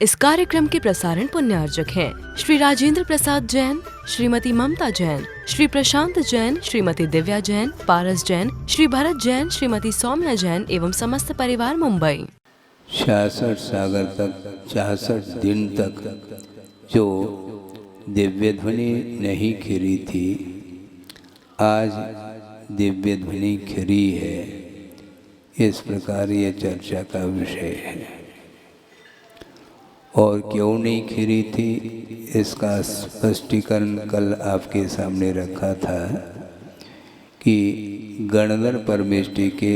इस कार्यक्रम के प्रसारण पुण्यार्जक हैं श्री राजेंद्र प्रसाद जैन, श्रीमती ममता जैन, श्री प्रशांत जैन, श्रीमती दिव्या जैन, पारस जैन, श्री भरत जैन, श्रीमती सौम्या जैन एवं समस्त परिवार मुंबई। 66 सागर तक 66 दिन तक जो दिव्य ध्वनि नहीं खिरी थी, आज दिव्य ध्वनि खिरी है। इस प्रकार ये चर्चा का विषय है। और क्यों नहीं खिरी थी, इसका स्पष्टीकरण कल आपके सामने रखा था कि गणधर परमेष्टि के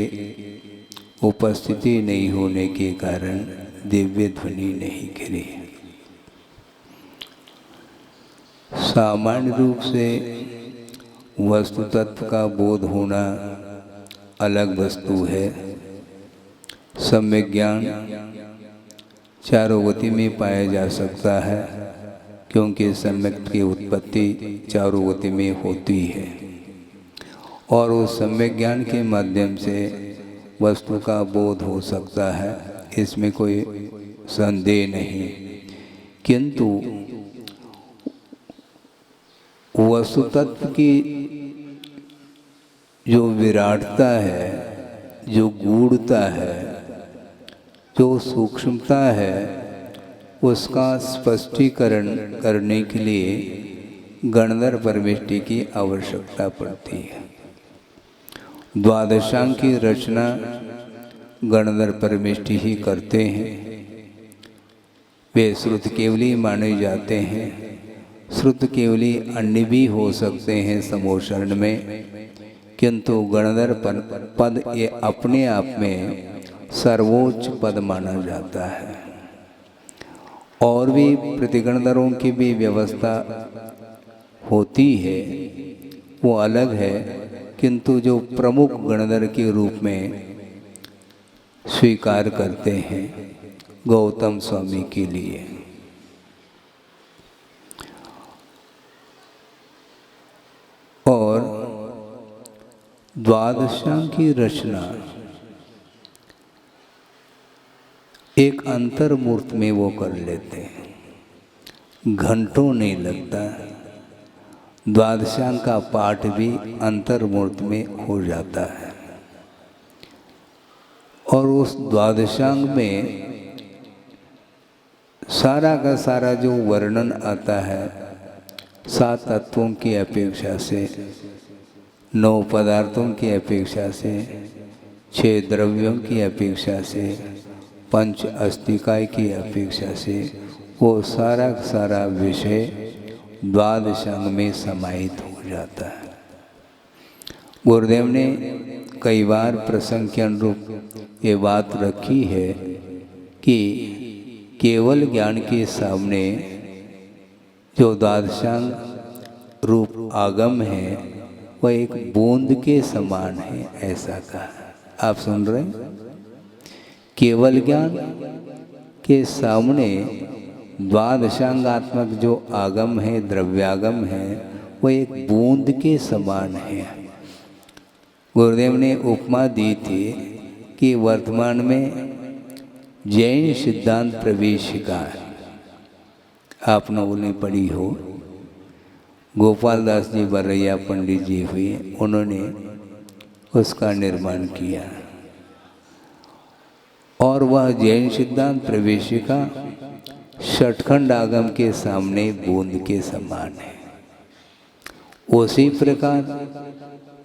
उपस्थिति नहीं होने के कारण दिव्य ध्वनि नहीं खिरी। सामान्य रूप से वस्तु तत्व का बोध होना अलग वस्तु है। सम्यक ज्ञान चारों गति में पाया जा सकता है, क्योंकि सम्यक की उत्पत्ति चारों गति में होती है और उस सम्यक ज्ञान के माध्यम से वस्तु का बोध हो सकता है, इसमें कोई संदेह नहीं। किंतु वस्तु तत्व की जो विराटता है, जो गूढ़ता है, जो सूक्ष्मता है, उसका स्पष्टीकरण करने के लिए गणधर परमेष्टि की आवश्यकता पड़ती है। द्वादशांग की रचना गणधर परमेष्टि ही करते हैं। वे श्रुत केवली माने जाते हैं। श्रुत केवली अन्य भी हो सकते हैं समोचरण में, किंतु गणधर पद ये अपने आप में सर्वोच्च पद माना जाता है। और भी प्रतिगणधरों की भी व्यवस्था होती है, वो अलग है, किंतु जो प्रमुख गणधर के रूप में स्वीकार करते हैं गौतम स्वामी के लिए। और द्वादशांग की रचना एक अंतर्मूर्त में वो कर लेते हैं, घंटों नहीं लगता। द्वादशांग का पाठ भी अंतर्मूर्त में हो जाता है। और उस द्वादशांग में सारा का सारा जो वर्णन आता है, 7 तत्वों की अपेक्षा से, 9 पदार्थों की अपेक्षा से, 6 द्रव्यों की अपेक्षा से, 5 अस्तिकाय की अपेक्षा से, वो सारा सारा विषय द्वादशांग में समाहित हो जाता है। गुरुदेव ने कई बार प्रसंग के अनुरूप ये बात रखी है कि केवल ज्ञान के सामने जो द्वादशांग रूप आगम है, वह एक बूंद के समान है, ऐसा कहा। आप सुन रहे हैं? केवल ज्ञान के सामने द्वादशांगात्मक जो आगम है, द्रव्यागम है, वो एक बूंद के समान है। गुरुदेव ने उपमा दी थी कि वर्तमान में जैन सिद्धांत प्रवेशिका आप लोगों ने पढ़ी हो, गोपाल दास जी बरैया पंडित जी हुए, उन्होंने उसका निर्माण किया। और वह जैन सिद्धांत प्रवेशिका षटखंड आगम के सामने बूंद के समान है। उसी प्रकार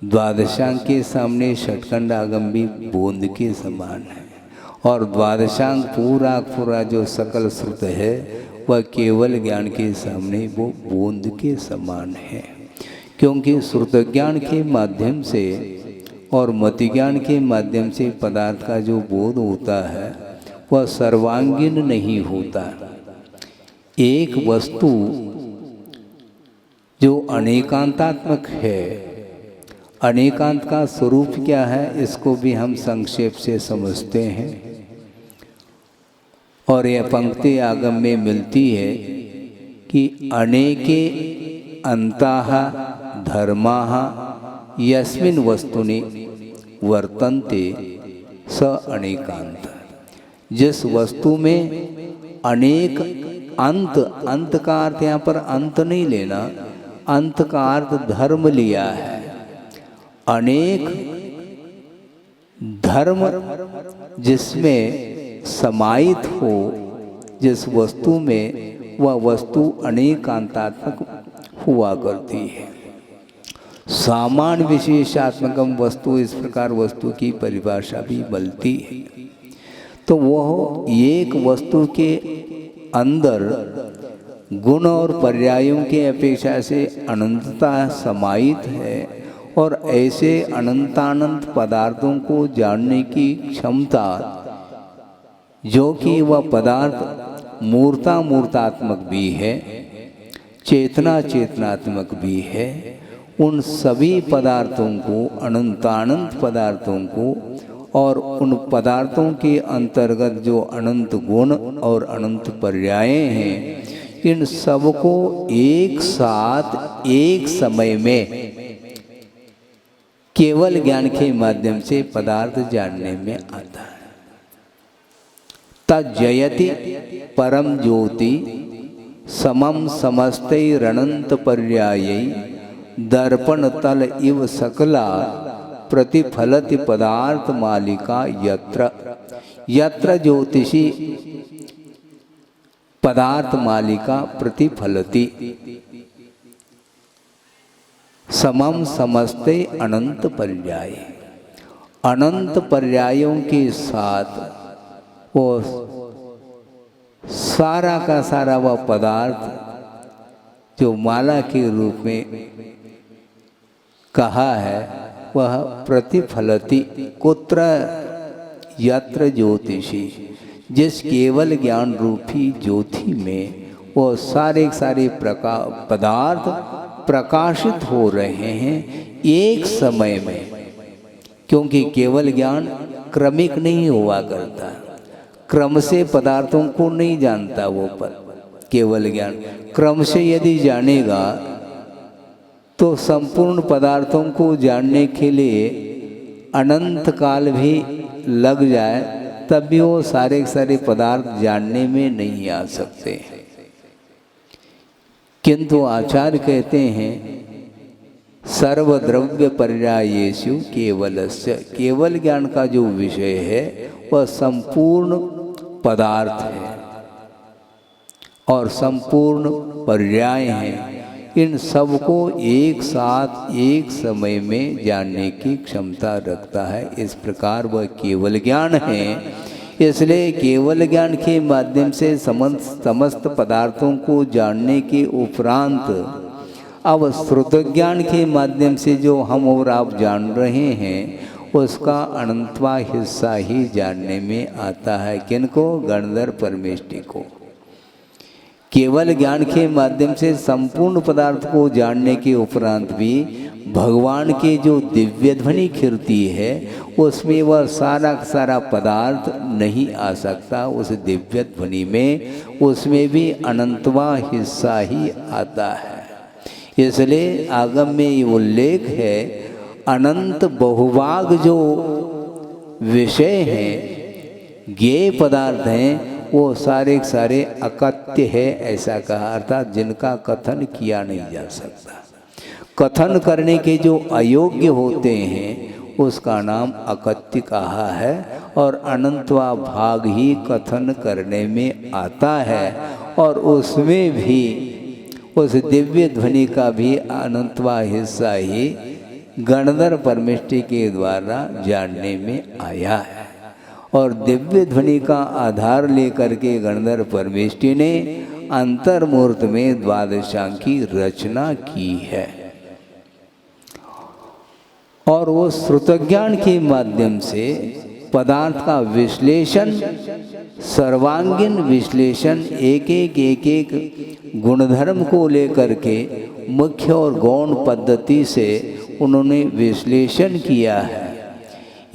द्वादशांग के सामने षटखंड आगम भी बूंद के समान है। और द्वादशांग पूरा पूरा जो सकल श्रुत है, वह केवल ज्ञान के सामने वो बूंद के समान है। क्योंकि श्रुत ज्ञान के माध्यम से और मति ज्ञान के माध्यम से पदार्थ का जो बोध होता है, वह सर्वांगीण नहीं होता। एक वस्तु जो अनेकांतात्मक है, अनेकांत का स्वरूप क्या है, इसको भी हम संक्षेप से समझते हैं। और यह पंक्ति आगम में मिलती है कि अनेके अंताः धर्माः यस्मिन् वस्तुनि वर्तन्ते स अनेकांत। जिस वस्तु में अनेक अंत, अंत का अर्थ यहाँ पर अंत नहीं लेना, अंत का अर्थ धर्म लिया है। अनेक धर्म जिसमें समाहित हो, जिस वस्तु में, वह वस्तु अनेकांतात्मक हुआ करती है। सामान्य विशेषात्मकम वस्तु, इस प्रकार वस्तु की परिभाषा भी मिलती है। तो वह एक वस्तु के अंदर गुण और पर्यायों के अपेक्षा से अनंतता समाहित है और ऐसे अनंतानंत पदार्थों को जानने की क्षमता, जो कि वह पदार्थ मूर्तात्मक भी है, चेतनात्मक भी है, उन सभी पदार्थों को, अनंतानंत पदार्थों को और उन पदार्थों के अंतर्गत जो अनंत गुण और अनंत पर्याय हैं, इन सबको एक साथ एक समय में केवल ज्ञान के माध्यम से पदार्थ जानने में आता है। तज्जयति परम ज्योति समम समस्तैरनंत पर्यायै दर्पण तल इव सकला प्रतिफलति पदार्थ मालिका यत्र, यत्र ज्योतिषी पदार्थ मालिका प्रतिफलति समम समस्ते अनंत पर्याय। अनंत पर्यायों के साथ वो सारा का सारा वह पदार्थ जो माला के रूप में कहा है, वह प्रतिफलति कुत्र, यत्र ज्योतिषी, जिस केवल ज्ञान रूपी ज्योति में वो सारे पदार्थ प्रकाशित हो रहे हैं एक समय में। क्योंकि केवल ज्ञान क्रमिक नहीं हुआ करता, क्रम से पदार्थों को नहीं जानता वो केवल ज्ञान। क्रम से यदि जानेगा तो संपूर्ण पदार्थों को जानने के लिए अनंत काल भी लग जाए, तब भी वो सारे पदार्थ जानने में नहीं आ सकते। किंतु आचार्य कहते हैं सर्वद्रव्य पर्यायेषु केवलस्य, केवल ज्ञान का जो विषय है वह संपूर्ण पदार्थ है और संपूर्ण पर्याय हैं। इन सबको एक साथ एक समय में जानने की क्षमता रखता है। इस प्रकार वह केवल ज्ञान है। इसलिए केवल ज्ञान के माध्यम से समस्त पदार्थों को जानने के उपरांत अब श्रुत ज्ञान के माध्यम से जो हम और आप जान रहे हैं, उसका अनंतवा हिस्सा ही जानने में आता है। किनको? गणधर परमेष्टि को। केवल ज्ञान के माध्यम से संपूर्ण पदार्थ को जानने के उपरांत भी भगवान के जो दिव्य ध्वनि कीर्ति है, उसमें वह सारा पदार्थ नहीं आ सकता। उस दिव्य ध्वनि में उसमें भी अनंतवा हिस्सा ही आता है। इसलिए आगम में ये उल्लेख है, अनंत बहुभाग जो विषय हैं, ज्ञेय पदार्थ हैं, वो सारे अकथ्य है ऐसा कहा, अर्थात जिनका कथन किया नहीं जा सकता। कथन करने के जो अयोग्य होते हैं उसका नाम अकथ्य कहा है, और अनंतवा भाग ही कथन करने में आता है, और उसमें भी उस दिव्य ध्वनि का भी अनंतवा हिस्सा ही गणधर परमेष्टि के द्वारा जानने में आया है। और दिव्य ध्वनि का आधार लेकर के गणधर परमेष्टि ने अंतर्मूर्त में द्वादशांग की रचना की है। और वो श्रुतज्ञान के माध्यम से पदार्थ का विश्लेषण, सर्वांगीण विश्लेषण, एक गुणधर्म को लेकर के मुख्य और गौण पद्धति से उन्होंने विश्लेषण किया है।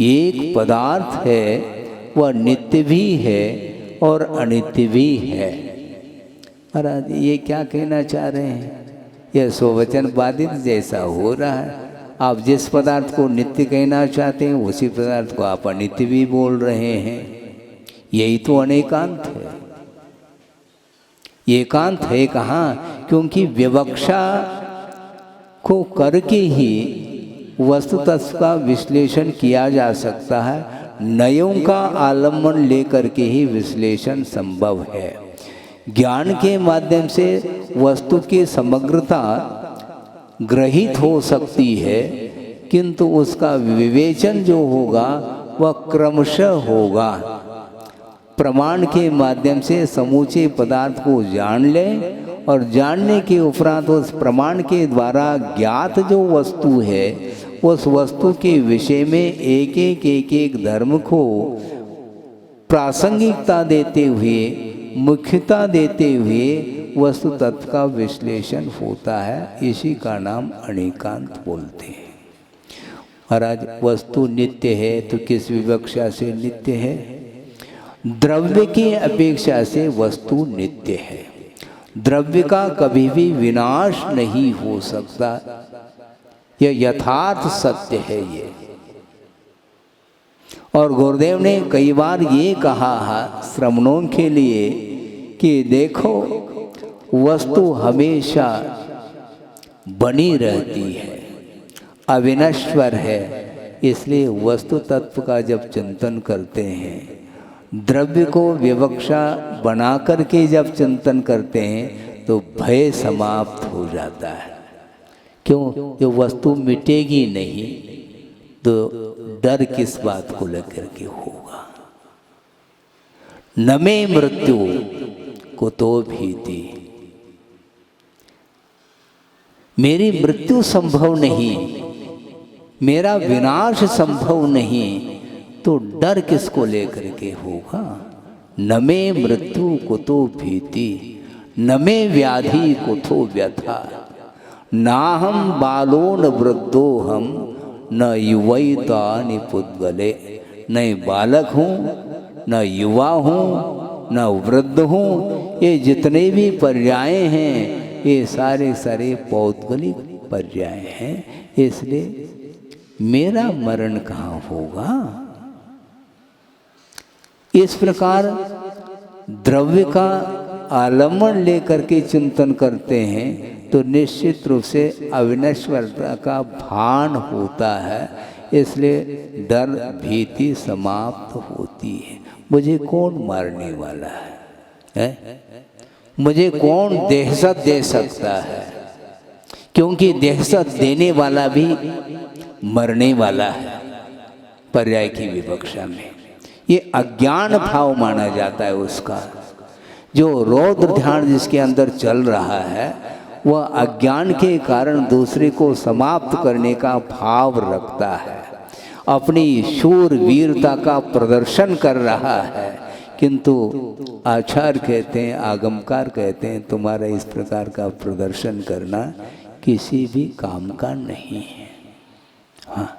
एक पदार्थ है, वह नित्य भी है और अनित्य भी है। महाराज ये क्या कहना चाह रहे हैं? यह स्ववचन बाधित जैसा हो रहा है। आप जिस पदार्थ को नित्य कहना चाहते हैं उसी पदार्थ को आप अनित्य भी बोल रहे हैं। यही तो अनेकांत है। एकांत है कहाँ? क्योंकि विवक्षा को करके ही वस्तु तत्व का विश्लेषण किया जा सकता है। नयों का आलम्बन लेकर के ही विश्लेषण संभव है। ज्ञान के माध्यम से वस्तु की समग्रता ग्रहित हो सकती है, किंतु उसका विवेचन जो होगा वह क्रमशः होगा। प्रमाण के माध्यम से समूचे पदार्थ को जान ले और जानने के उपरांत उस प्रमाण के द्वारा ज्ञात जो वस्तु है उस वस्तु के विषय में एक धर्म को प्रासंगिकता देते हुए, मुख्यता देते हुए वस्तु तत्व का विश्लेषण होता है। इसी का नाम अनेकांत बोलते हैं। महाराज, वस्तु नित्य है तो किस विवक्षा से नित्य है? द्रव्य की अपेक्षा से वस्तु नित्य है। द्रव्य का कभी भी विनाश नहीं हो सकता, यह यथार्थ सत्य है ये। और गुरुदेव ने कई बार ये कहा है श्रमणों के लिए कि देखो, वस्तु हमेशा बनी रहती है, अविनश्वर है। इसलिए वस्तु तत्व का जब चिंतन करते हैं, द्रव्य को विवक्षा बना करके जब चिंतन करते हैं तो भय समाप्त हो जाता है। क्यों? जो वस्तु मिटेगी नहीं तो डर किस बात को लेकर के होगा? न मे मृत्यु कुतो भीति, मेरी मृत्यु संभव नहीं, मेरा विनाश संभव नहीं, तो डर किसको लेकर के होगा? न मे मृत्यु कुतो भीति, न मे व्याधि कुतो व्यथा, ना हम बालो न वृद्धो हम, न युवैता निपुद्गले। न बालक हूँ, न युवा हूँ, न वृद्ध हूँ। ये जितने भी पर्याय हैं ये सारे सारे पौद्गलिक पर्याय हैं। इसलिए मेरा मरण कहाँ होगा? इस प्रकार द्रव्य का आलम्बन लेकर के चिंतन करते हैं तो निश्चित रूप से अविनश्वरता का भान होता है। इसलिए डर भीति समाप्त होती है। मुझे कौन मारने वाला है? मुझे कौन दहशत दे सकता है? क्योंकि दहशत देने वाला भी मरने वाला है। पर्याय की विवक्षा में ये अज्ञान भाव माना जाता है उसका। जो रौद्र ध्यान जिसके अंदर चल रहा है वह अज्ञान के कारण दूसरे को समाप्त करने का भाव रखता है, अपनी शूर वीरता का प्रदर्शन कर रहा है। किंतु आचार्य कहते हैं, आगमकार कहते हैं, तुम्हारा इस प्रकार का प्रदर्शन करना किसी भी काम का नहीं है। हाँ,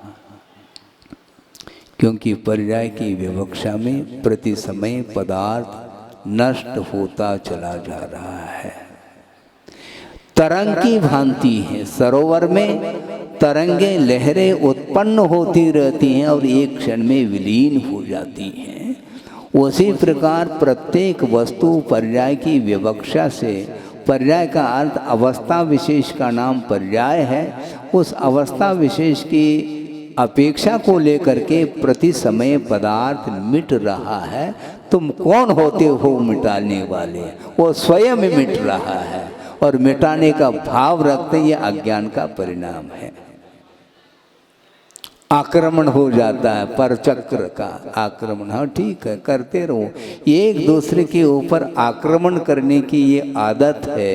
क्योंकि पर्याय की विवक्षा में प्रति समय पदार्थ नष्ट होता चला जा रहा है। तरंग की भांति है, सरोवर में तरंगे लहरें उत्पन्न होती रहती हैं और एक क्षण में विलीन हो जाती हैं। उसी प्रकार प्रत्येक वस्तु पर्याय की विवक्षा से, पर्याय का अर्थ अवस्था विशेष का नाम पर्याय है, उस अवस्था विशेष की अपेक्षा को लेकर के प्रति समय पदार्थ मिट रहा है। तुम कौन होते हो मिटाने वाले? वो स्वयं मिट रहा है और मिटाने का भाव रखते ये अज्ञान का परिणाम है। आक्रमण हो जाता है, पर चक्र का आक्रमण। हाँ ठीक है, करते रहो। एक दूसरे के ऊपर आक्रमण करने की ये आदत है,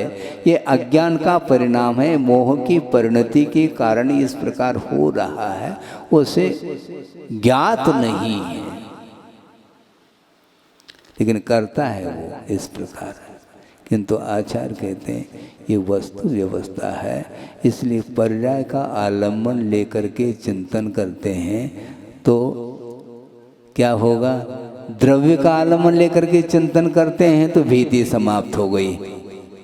ये अज्ञान का परिणाम है। मोह की परिणति के कारण इस प्रकार हो रहा है, उसे ज्ञात नहीं है, लेकिन करता है वो इस प्रकार। किंतु आचार्य कहते हैं ये वस्तु व्यवस्था है, इसलिए पर्याय का आलम्बन लेकर के चिंतन करते हैं तो क्या होगा? द्रव्य का आलम्बन लेकर के चिंतन करते हैं तो भीति समाप्त हो गई,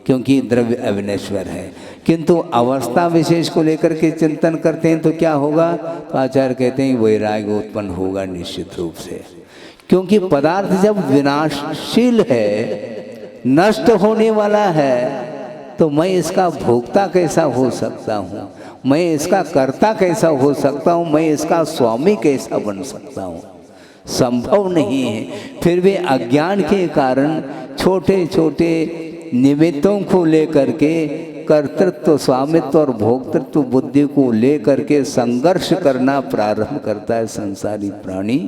क्योंकि द्रव्य अविनश्वर है। किंतु अवस्था विशेष को लेकर के चिंतन करते हैं तो क्या होगा? तो आचार्य कहते हैं वैराग्य उत्पन्न होगा निश्चित रूप से। क्योंकि पदार्थ जब विनाशशील है, नष्ट होने वाला है तो मैं इसका भोक्ता कैसा हो सकता हूँ, मैं इसका कर्ता कैसा हो सकता हूँ, मैं इसका स्वामी कैसा बन सकता हूँ? संभव नहीं है। फिर भी अज्ञान के कारण छोटे छोटे निमित्तों को लेकर के कर्तृत्व, स्वामित्व और भोक्तृत्व बुद्धि को लेकर के संघर्ष करना प्रारंभ करता है संसारी प्राणी।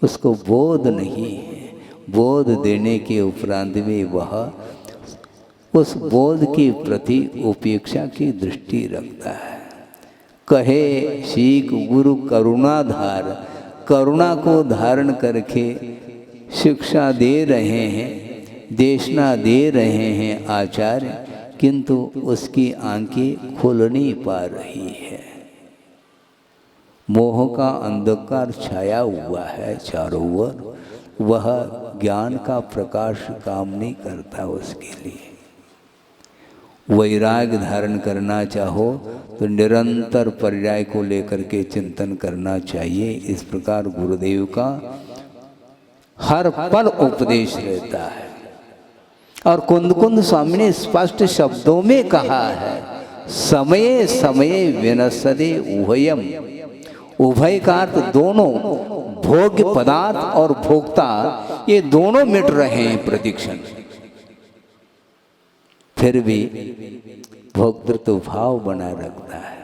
उसको बोध नहीं है। बोध देने के उपरांत में वह उस बोध के प्रति उपेक्षा की दृष्टि रखता है। कहे सीख गुरु करुणाधार, करुणा को धारण करके शिक्षा दे रहे हैं, देशना दे रहे हैं आचार्य, किंतु उसकी आंखें खुल नहीं पा रही है। मोह का अंधकार छाया हुआ है चारों ओर, वह ज्ञान का प्रकाश काम नहीं करता उसके लिए। वैराग्य धारण करना चाहो तो निरंतर पर्याय को लेकर के चिंतन करना चाहिए। इस प्रकार गुरुदेव का हर पल उपदेश रहता है। और कुंद कुंद स्वामी ने स्पष्ट शब्दों में कहा है, समये समये विनश्यते उभयम। उभय का अर्थ दोनों, भोग्य पदार्थ और भोक्ता, ये दोनों मिट रहे हैं प्रतिक्षण। फिर भी भोक्तृत्व भाव बना रखता है,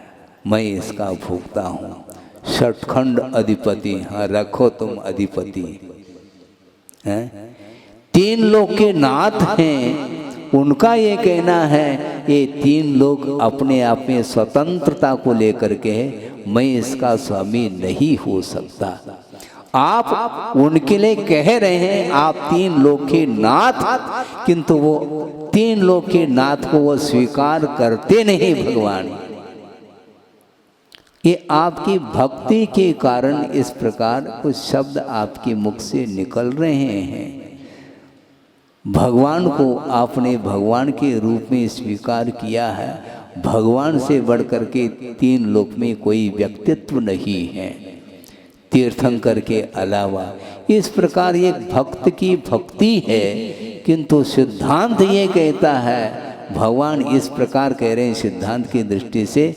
मैं इसका भोक्ता हूँ। षटखंड अधिपति, हाँ रखो तुम अधिपति हैं। तीन लोग के नाथ हैं, उनका ये कहना है ये तीन लोग अपने आप में स्वतंत्रता को लेकर के मैं इसका स्वामी नहीं हो सकता। आप उनके लिए कह रहे हैं आप तीन लोग के नाथ, किंतु वो तीन लोग के नाथ को वो स्वीकार करते नहीं भगवान। ये आपकी भक्ति के कारण इस प्रकार कुछ शब्द आपके मुख से निकल रहे हैं। भगवान को आपने भगवान के रूप में स्वीकार किया है। भगवान से बढ़कर के तीन लोक में कोई व्यक्तित्व नहीं है तीर्थंकर के अलावा। इस प्रकार एक भक्त की भक्ति है, किंतु सिद्धांत ये कहता है, भगवान इस प्रकार कह रहे हैं सिद्धांत की दृष्टि से,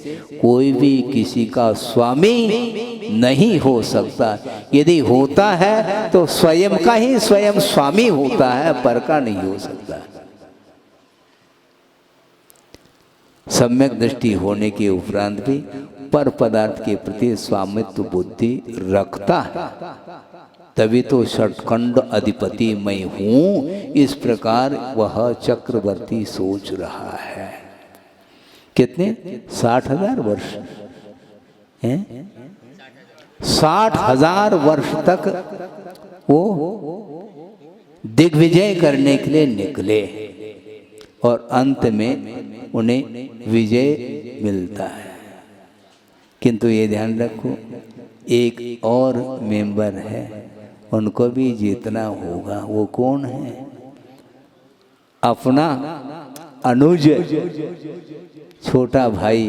कोई भी किसी का स्वामी नहीं हो सकता। यदि होता है तो स्वयं का ही स्वयं स्वामी होता है, पर का नहीं हो सकता। सम्यक दृष्टि होने के उपरांत भी पर पदार्थ के प्रति स्वामित्व बुद्धि रखता है, तभी तो षटखंड अधिपति मैं हूं, इस प्रकार वह चक्रवर्ती सोच रहा है। कितने 60,000 वर्ष हैं, 60,000 वर्ष तक वो दिग्विजय करने के लिए निकले और अंत में उन्हें विजय मिलता है। किंतु ये ध्यान रखो, एक और मेंबर है, उनको भी जीतना होगा। वो कौन है? अपना अनुज, छोटा भाई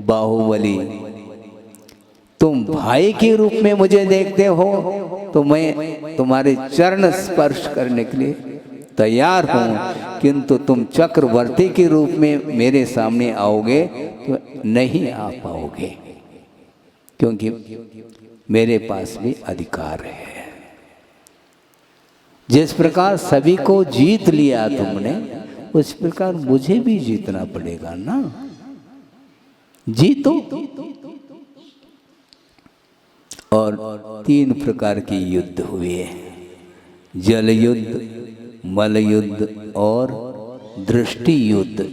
बाहुबली। तुम भाई के रूप में मुझे देखते हो तो मैं तुम्हारे चरण स्पर्श करने के लिए तैयार हूँ, किंतु तुम चक्रवर्ती के रूप में मेरे सामने आओगे तो नहीं आ पाओगे, क्योंकि मेरे पास भी अधिकार है। जिस प्रकार सभी को जीत लिया तुमने, उस प्रकार मुझे भी जीतना पड़ेगा ना। जीतो। और 3 प्रकार के युद्ध हुए, जल युद्ध, मल युद्ध और दृष्टि युद्ध।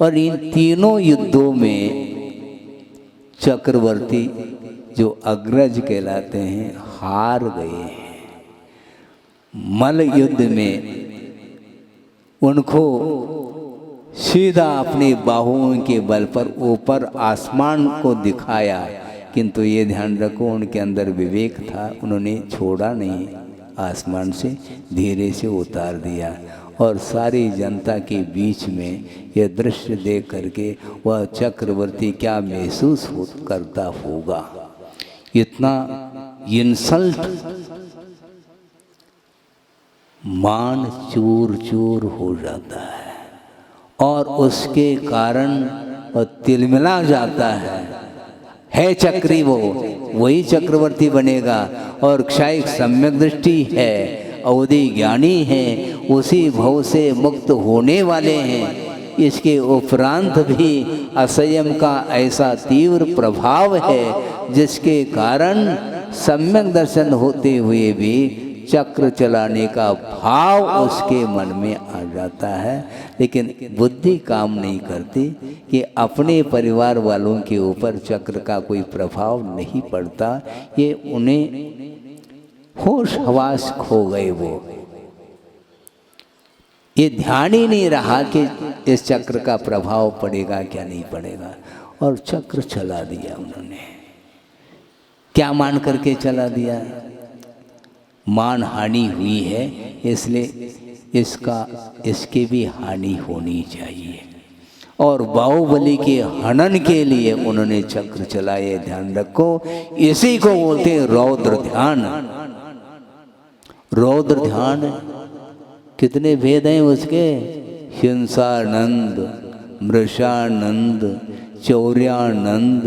और इन तीनों युद्धों में चक्रवर्ती जो अग्रज कहलाते हैं हार गए हैं। मल युद्ध में उनको सीधा अपनी बाहुओं के बल पर ऊपर आसमान को दिखाया, किंतु ये ध्यान रखो उनके अंदर विवेक था, उन्होंने छोड़ा नहीं, आसमान से धीरे से उतार दिया। और सारी जनता के बीच में यह दृश्य देख करके वह चक्रवर्ती क्या महसूस करता होगा। इतना इंसल्ट मान चूर चूर हो जाता है और उसके कारण वह तिलमिला जाता है चक्री वो, वही चक्रवर्ती बनेगा। और क्षायिक सम्यक दृष्टि है, अवधि ज्ञानी है, उसी भव से मुक्त होने वाले हैं। इसके उपरांत भी असंयम का ऐसा तीव्र प्रभाव है जिसके कारण सम्यक दर्शन होते हुए भी चक्र चलाने का भाव उसके मन में आ जाता है, लेकिन बुद्धि काम नहीं करती कि अपने परिवार वालों के ऊपर चक्र का कोई प्रभाव नहीं पड़ता। ये उन्हें होश हवास खो गए, वो ये ध्यान ही नहीं रहा कि इस चक्र का प्रभाव पड़ेगा क्या नहीं पड़ेगा, और चक्र चला दिया उन्होंने। क्या मान करके चला दिया? मान हानि हुई है, इसलिए इसकी भी हानि होनी चाहिए। और बाहुबली के हनन के लिए उन्होंने चक्र चलाए, ध्यान रखो। इसी को बोलते हैं रौद्र ध्यान। रौद्र ध्यान कितने भेद हैं उसके? हिंसानंद, मृषानंद, चौर्यानंद,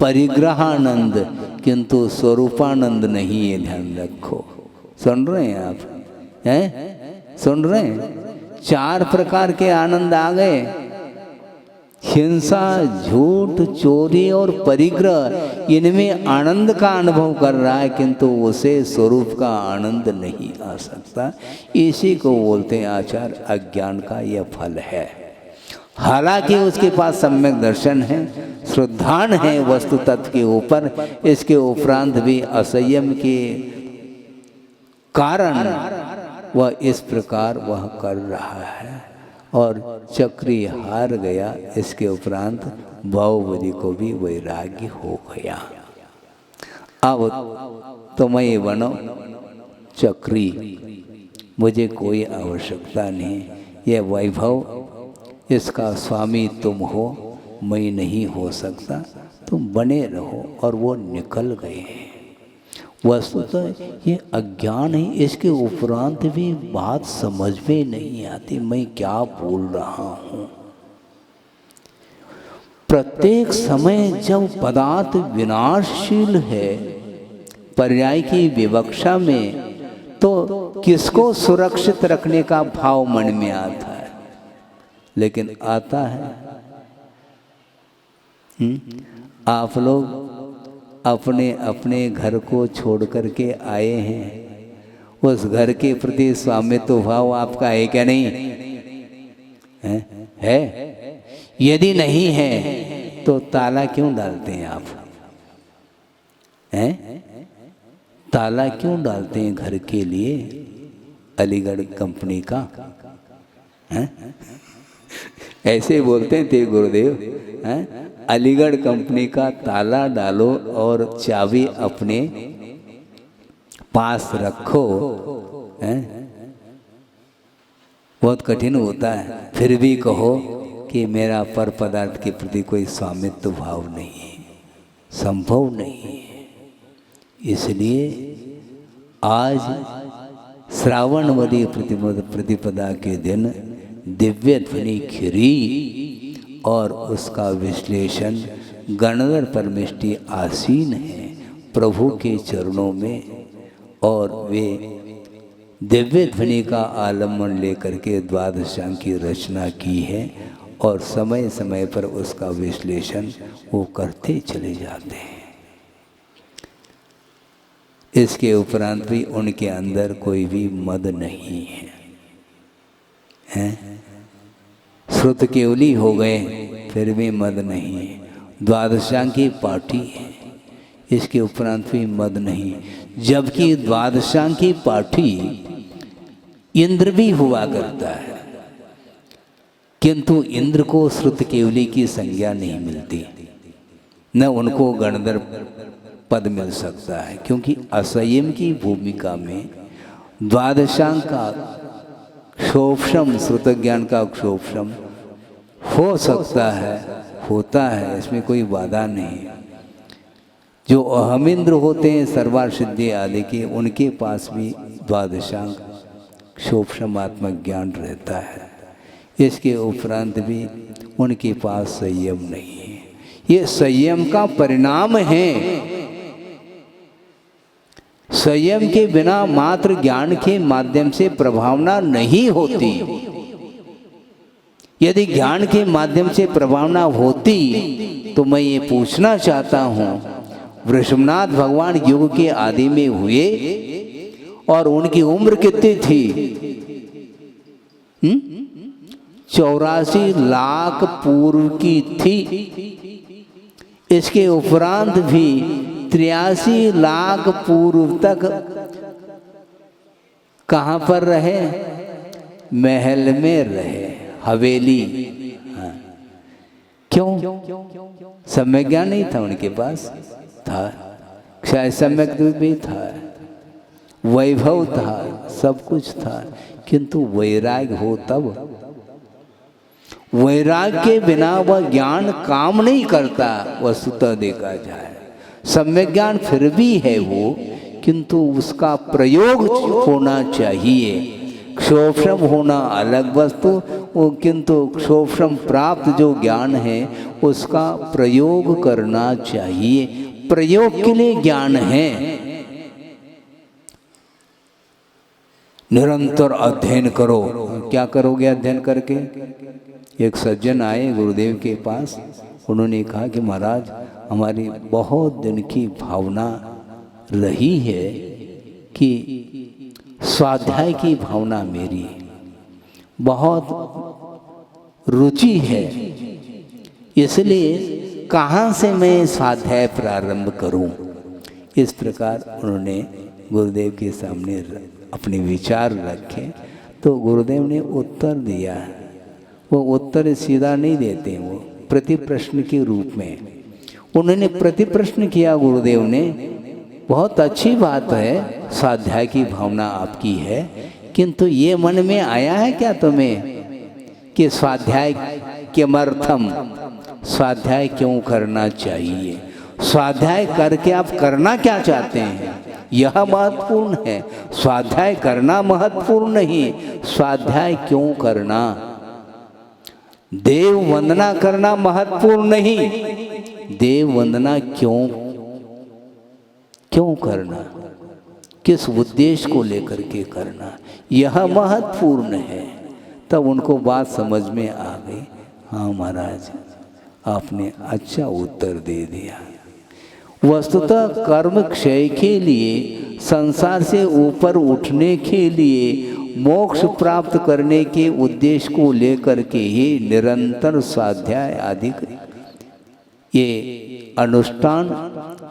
परिग्रहानंद, किंतु स्वरूपानंद नहीं है, ध्यान रखो। सुन रहे हैं आप? हैं? सुन रहे हैं? 4 प्रकार के आनंद आ गए। हिंसा, झूठ, चोरी और परिग्रह, इनमें आनंद का अनुभव कर रहा है, किंतु उसे स्वरूप का आनंद नहीं आ सकता। इसी को बोलते हैं आचार अज्ञान का यह फल है। हालांकि उसके पास सम्यक दर्शन है, श्रद्धान है वस्तु तत्व के ऊपर, इसके उपरांत भी असंयम के कारण वह इस प्रकार वह कर रहा है और चक्री हार गया। इसके उपरांत बाहुबली को भी वैराग्य हो गया। अब तुम ये बनो चक्री, मुझे कोई आवश्यकता नहीं, यह वैभव इसका स्वामी तुम हो, मैं नहीं हो सकता, तुम बने रहो। और वो निकल गए। वस्तुतः ये अज्ञान है, इसके उपरांत भी बात समझ में नहीं आती मैं क्या बोल रहा हूँ। प्रत्येक समय जब पदार्थ विनाशशील है पर्याय की विवक्षा में, तो किसको सुरक्षित रखने का भाव मन में आता है? लेकिन आता है। आप लोग अपने अपने घर को छोड़ करके आए हैं, उस घर के प्रति स्वामित्व भाव आपका है क्या? नहीं है? यदि नहीं है तो ताला क्यों डालते हैं आप? हैं? ताला क्यों डालते हैं घर के लिए? अलीगढ़ कंपनी का हैं? ऐसे बोलते हैं ते गुरुदेव, हैं? अलीगढ़ कंपनी का ताला डालो और चाबी अपने पास रखो, हैं? बहुत कठिन होता है। फिर भी कहो कि मेरा पर पदार्थ के प्रति कोई स्वामित्व भाव नहीं है, संभव नहीं है। इसलिए आज श्रावणवदी प्रतिपदा के दिन दिव्य ध्वनि खिरी और उसका विश्लेषण गणधर परमेष्टि आसीन है प्रभु के चरणों में, और वे दिव्य ध्वनि का आलम्बन लेकर के द्वादशांग की रचना की है और समय समय पर उसका विश्लेषण वो करते चले जाते हैं। इसके उपरांत भी उनके अंदर कोई भी मद नहीं है, हैं? श्रुत केवली हो गए फिर भी मद नहीं है। द्वादशांग की पाठी है, इसके उपरांत भी मद नहीं। जबकि द्वादशांग की पाठी इंद्र भी हुआ करता है, किंतु इंद्र को श्रुत केवली की संज्ञा नहीं मिलती, न उनको गणधर पद मिल सकता है, क्योंकि असंयम की भूमिका में द्वादशांग का क्षोभम, श्रुत ज्ञान का क्षोभम हो सकता है, होता है, इसमें कोई बाधा नहीं। जो अहमिंद्र होते हैं सर्वार सिद्धि आदि के, उनके पास भी द्वादशांग क्षोभशमात्मक ज्ञान रहता है। इसके उपरांत भी उनके पास संयम नहीं है। ये संयम का परिणाम है। संयम के बिना मात्र ज्ञान के माध्यम से प्रभावना नहीं होती। यदि ज्ञान के माध्यम से प्रभावना होती तो मैं ये पूछना चाहता हूँ, वृषभनाथ भगवान युग के आदि में हुए और उनकी उम्र कितनी थी? 84 लाख पूर्व की थी। इसके उपरांत भी 83 लाख पूर्व तक कहाँ पर रहे? महल में रहे, हवेली। हाँ। क्यों? सम्यक ज्ञान नहीं था उनके पास? था, शायद सम्यक भी था, वैभव था, सब कुछ था, किंतु वैराग्य हो तब। वैराग्य के बिना वह ज्ञान काम नहीं करता। वस्तुतः देखा जाए सम्यक ज्ञान फिर भी है वो, किंतु उसका प्रयोग होना चाहिए। क्षोभशम होना अलग वस्तु, वो किंतु क्षोभशम प्राप्त जो ज्ञान है उसका प्रयोग करना चाहिए। प्रयोग के लिए ज्ञान है। निरंतर अध्ययन करो। क्या करोगे अध्ययन करके? एक सज्जन आए गुरुदेव के पास, उन्होंने कहा कि महाराज हमारी बहुत दिन की भावना रही है कि स्वाध्याय की भावना मेरी बहुत रुचि है, इसलिए कहाँ से मैं स्वाध्याय प्रारंभ करूं? इस प्रकार उन्होंने गुरुदेव के सामने अपने विचार रखे तो गुरुदेव ने उत्तर दिया। वो उत्तर सीधा नहीं देते, वो प्रति प्रश्न के रूप में उन्होंने प्रति प्रश्न किया। गुरुदेव ने, बहुत अच्छी बात है, स्वाध्याय की भावना आपकी है, किंतु ये मन में आया है क्या तुम्हें कि स्वाध्याय किमर्थम, स्वाध्याय क्यों करना चाहिए? स्वाध्याय करके आप करना क्या चाहते हैं, यह महत्वपूर्ण है। स्वाध्याय करना महत्वपूर्ण नहीं, स्वाध्याय क्यों करना। देव वंदना करना महत्वपूर्ण नहीं, देव वंदना क्यों करना, किस उद्देश्य को लेकर के करना, यह महत्वपूर्ण है। तब उनको बात समझ में आ गई। हाँ महाराज, आपने अच्छा उत्तर दे दिया। वस्तुतः कर्म क्षय के लिए, संसार से ऊपर उठने के लिए, मोक्ष प्राप्त करने के उद्देश्य को लेकर के ही निरंतर स्वाध्याय आदि ये अनुष्ठान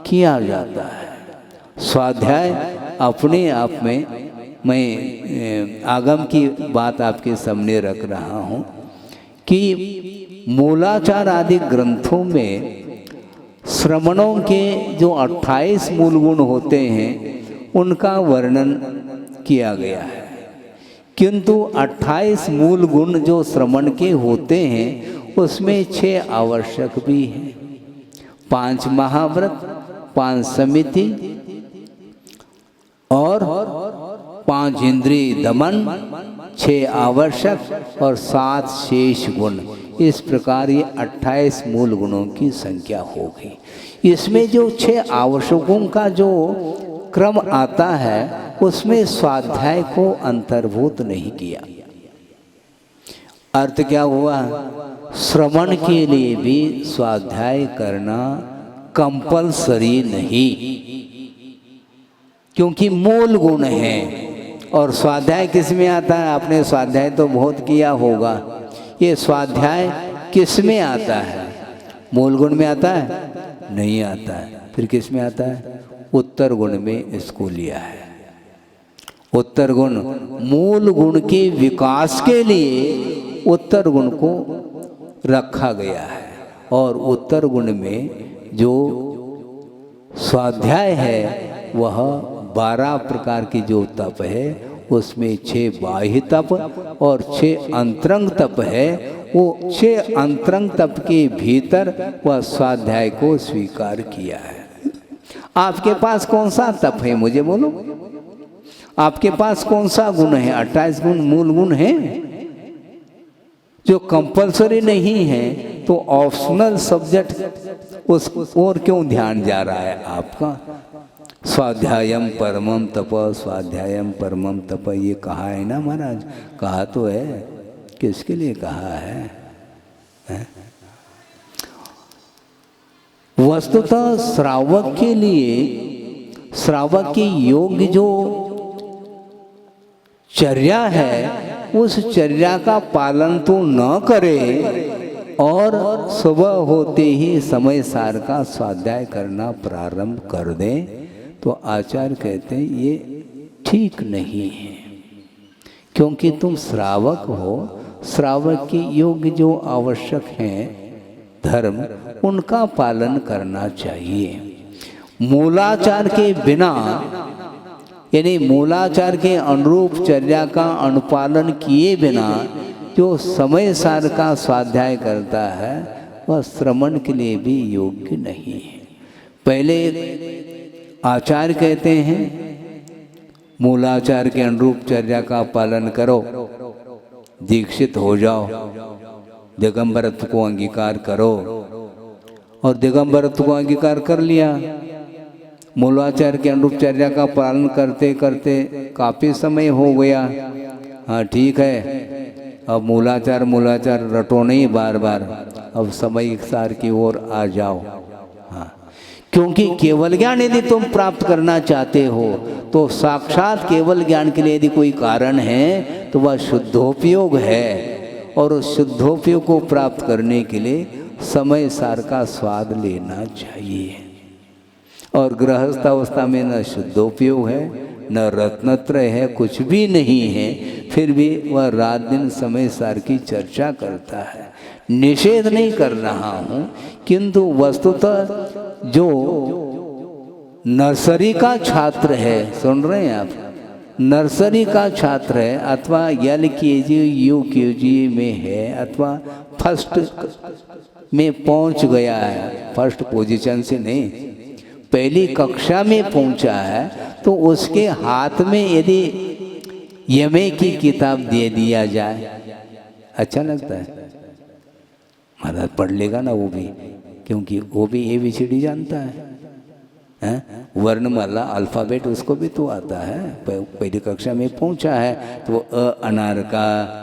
किया जाता है। स्वाध्याय अपने आप में, मैं आगम की बात आपके सामने रख रहा हूँ कि मूलाचार आदि ग्रंथों में श्रमणों के जो 28 मूल गुण होते हैं उनका वर्णन किया गया है, किंतु 28 मूल गुण जो श्रवण के होते हैं उसमें 6 आवश्यक भी हैं। 5 महाव्रत, 5 समिति और 5 इंद्रिय दमन, 6 आवश्यक और 7 शेष गुण। इस प्रकार ये 28 मूल गुणों की संख्या हो गई। इसमें जो 6 आवश्यकों का जो क्रम आता है उसमें स्वाध्याय को अंतर्भूत नहीं किया। अर्थ क्या हुआ? श्रवण के लिए भी स्वाध्याय करना कंपलसरी नहीं, क्योंकि मूल गुण है। और स्वाध्याय किस में आता है? आपने स्वाध्याय तो बहुत किया होगा। ये स्वाध्याय किस में आता है? मूल गुण में आता है? नहीं आता है। फिर किस में आता है? उत्तर गुण में इसको लिया है। उत्तर गुण मूल गुण के विकास के लिए उत्तर गुण को रखा गया है। और उत्तर गुण में जो स्वाध्याय है वह 12 प्रकार की जो तप है उसमें 6 बाह्य तप और 6 अंतरंग तप है। वो 6 अंतरंग तप के भीतर वह स्वाध्याय को स्वीकार किया है। आपके पास कौन सा तप है मुझे बोलो? आपके पास कौन सा गुण है? 28 गुण मूल गुण है जो कंपलसरी नहीं है, तो ऑप्शनल सब्जेक्ट उस और क्यों ध्यान जा रहा है आपका? स्वाध्यायम परमम तप, स्वाध्यायम परमम तप, ये कहा है ना महाराज? कहा तो है, किसके लिए कहा है? वस्तुतः श्रावक के लिए, श्रावक के योग्य जो चर्या है, उस चर्या का पालन तो न करे और सुबह होते ही समय सार का स्वाध्याय करना प्रारंभ कर दे, तो आचार्य कहते हैं ये ठीक नहीं है। क्योंकि तुम श्रावक हो, श्रावक के योग्य जो आवश्यक हैं धर्म, उनका पालन करना चाहिए। मूलाचार के बिना, यानी मूलाचार के अनुरूप चर्या का अनुपालन किए बिना जो समय सार का स्वाध्याय करता है, वह श्रवण के लिए भी योग्य नहीं है। पहले आचार्य कहते हैं मूलाचार के अनुरूप चर्या का पालन करो, दीक्षित हो जाओ, दिगंबरत्व को अंगीकार करो, और दिगंबरत्व को अंगीकार कर लिया। मूलाचार के अनुरूप चर्या का पालन करते करते काफ़ी समय हो गया, हाँ ठीक है, अब मूलाचार रटो नहीं बार बार, अब समय सार की ओर आ जाओ। हाँ, क्योंकि केवल ज्ञान यदि तुम प्राप्त करना चाहते हो, तो साक्षात केवल ज्ञान के लिए यदि कोई कारण है तो वह शुद्धोपयोग है, और उस शुद्धोपयोग को प्राप्त करने के लिए समय सार का स्वाद लेना चाहिए। और गृहस्थ अवस्था में न शुद्धोपयोग है, न रत्नत्रय है, कुछ भी नहीं है, फिर भी वह रात दिन समय सार की चर्चा करता है। निषेध नहीं कर रहा हूँ, किंतु वस्तुतः जो नर्सरी का छात्र है, सुन रहे हैं आप, नर्सरी का छात्र है अथवा LKG UKG में है अथवा फर्स्ट में पहुंच गया है, फर्स्ट पोजीशन से नहीं, पहली कक्षा में पहुंचा है, तो उसके हाथ में यदि यमे की किताब दे दिया जाए, अच्छा लगता है? महाराज पढ़ लेगा ना वो भी, क्योंकि वो भी ABCD जानता है, वर्णमाला अल्फ़ाबेट उसको भी तो आता है, पहली कक्षा में पहुंचा है तो अ अनार का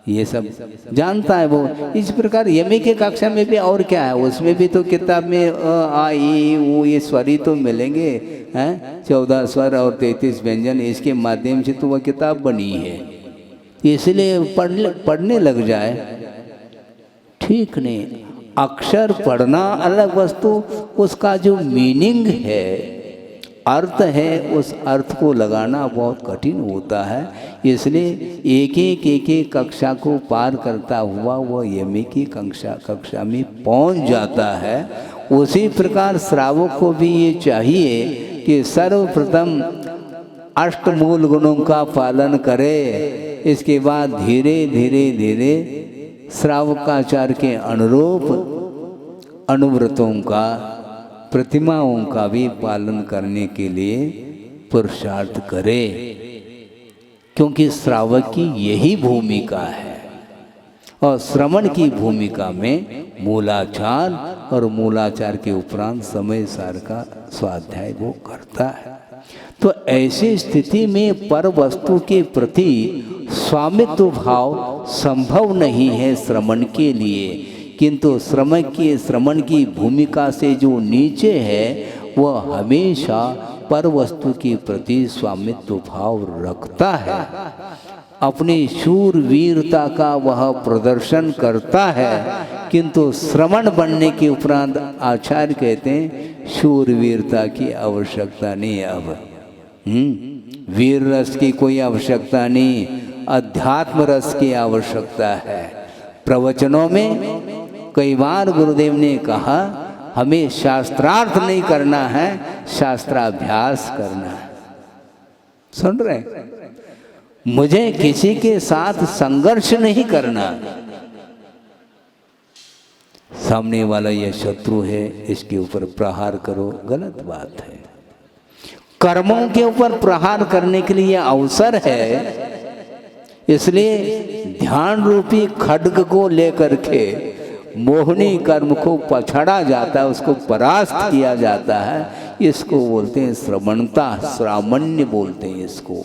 ये सब जानता है वो। इस प्रकार यमी के कक्षा में भी और क्या है, उसमें भी तो किताब में अ आ ई ऊ ये स्वर ही तो मिलेंगे, हैं 14 स्वर और 33 व्यंजन, इसके माध्यम से तो वह किताब बनी है। इसलिए पढ़ने लग जाए, ठीक नहीं। अक्षर पढ़ना अलग वस्तु, उसका जो मीनिंग है, अर्थ है, उस अर्थ को लगाना बहुत कठिन होता है। इसलिए एक एक कक्षा को पार करता हुआ वह यमी की कक्षा में पहुंच जाता है। उसी प्रकार श्रावक को भी ये चाहिए कि सर्वप्रथम अष्टमूल गुणों का पालन करे, इसके बाद धीरे धीरे श्रावकाचार के अनुरूप अनुव्रतों का, प्रतिमाओं का भी पालन करने के लिए पुरुषार्थ करे, क्योंकि श्रावक की यही भूमिका है। और श्रवण की भूमिका में मूलाचार और मूलाचार के उपरांत समय सार का स्वाध्याय वो करता है। तो ऐसी स्थिति में पर वस्तु के प्रति स्वामित्व भाव संभव नहीं है श्रवण के लिए, किंतु श्रवण की भूमिका से जो नीचे है वह हमेशा पर वस्तु के प्रति स्वामित्व भाव रखता है। अपनी शूरवीरता का वह प्रदर्शन करता है, किंतु श्रवण बनने के उपरांत आचार्य कहते हैं शूरवीरता की आवश्यकता नहीं। अब वीर रस की कोई आवश्यकता नहीं, अध्यात्म रस की आवश्यकता है। प्रवचनों में कई बार गुरुदेव ने कहा हमें शास्त्रार्थ नहीं करना है, शास्त्राभ्यास करना है। सुन रहे? मुझे किसी के साथ संघर्ष नहीं करना, सामने वाला यह शत्रु है, इसके ऊपर प्रहार करो, गलत बात है। कर्मों के ऊपर प्रहार करने के लिए अवसर है। इसलिए ध्यान रूपी खड्ग को लेकर के मोहनी कर्म को पछाड़ा जाता है, उसको परास्त किया जाता है। इसको बोलते हैं श्रवणता, श्रामण्य बोलते हैं इसको।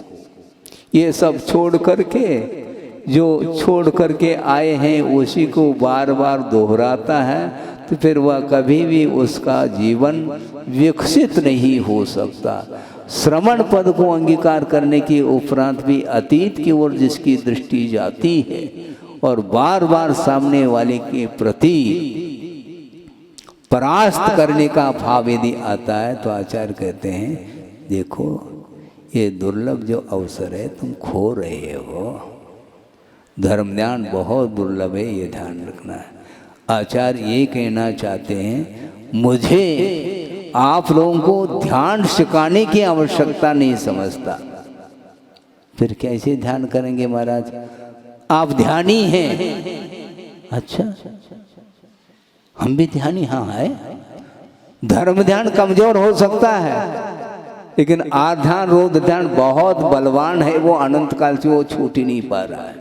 ये सब छोड़ करके, जो छोड़ करके आए हैं उसी को बार बार दोहराता है, तो फिर वह कभी भी उसका जीवन विकसित नहीं हो सकता। श्रवण पद को अंगीकार करने के उपरांत भी अतीत की ओर जिसकी दृष्टि जाती है और बार बार सामने वाले के प्रति परास्त करने का भाव यदि आता है, तो आचार्य कहते हैं देखो ये दुर्लभ जो अवसर है तुम खो रहे हो। धर्म ज्ञान बहुत दुर्लभ है, ये ध्यान रखना है। आचार्य ये कहना चाहते हैं मुझे आप लोगों को ध्यान सिखाने की आवश्यकता नहीं समझता। फिर कैसे ध्यान करेंगे महाराज? आप ध्यानी हैं। अच्छा, हम भी ध्यानी हाँ है। धर्म ध्यान कमजोर हो सकता है, लेकिन आध्यान रोध ध्यान बहुत बलवान है। वो अनंत काल से वो छूट ही नहीं पा रहा है।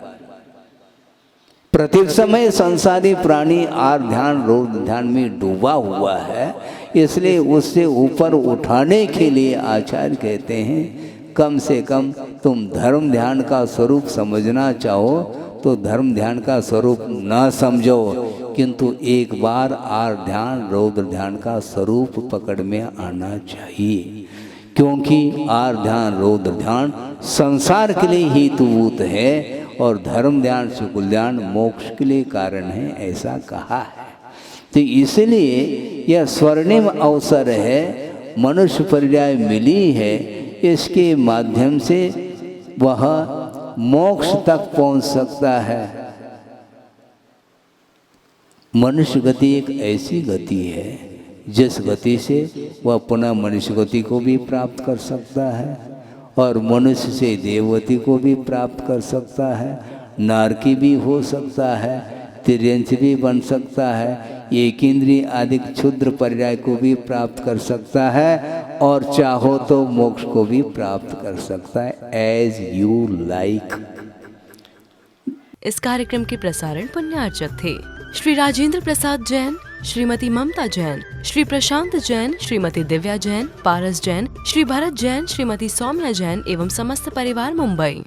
प्रति समय संसारी प्राणी आध्यान रोध ध्यान में डूबा हुआ है। इसलिए उससे ऊपर उठाने के लिए आचार्य कहते हैं कम से कम तुम धर्म ध्यान का स्वरूप समझना चाहो तो धर्म ध्यान का स्वरूप न समझो, किंतु एक बार ध्यान रौद्र ध्यान का स्वरूप पकड़ में आना चाहिए। क्योंकि ध्यान रौद्र ध्यान संसार के लिए हेतुभूत है और धर्म ध्यान सुकुल ध्यान मोक्ष के लिए कारण है, ऐसा कहा है। तो इसलिए यह स्वर्णिम अवसर है, मनुष्य पर्याय मिली है। इसके माध्यम से वह मोक्ष तक पहुंच सकता है। मनुष्य गति एक ऐसी गति है जिस गति से वह पुनः मनुष्य गति को भी प्राप्त कर सकता है और मनुष्य से देवगति को भी प्राप्त कर सकता है, नारकी भी हो सकता है, तिर्यंश भी बन सकता है, एक इंद्रिय आदि क्षुद्र पर्याय को भी प्राप्त कर सकता है और चाहो तो मोक्ष को भी प्राप्त कर सकता है। As you like. इस कार्यक्रम के प्रसारण पुण्यार्चक थे श्री राजेंद्र प्रसाद जैन, श्रीमती ममता जैन, श्री प्रशांत जैन, श्रीमती दिव्या जैन, पारस जैन, श्री भरत जैन, श्रीमती सौम्या जैन एवं समस्त परिवार मुंबई।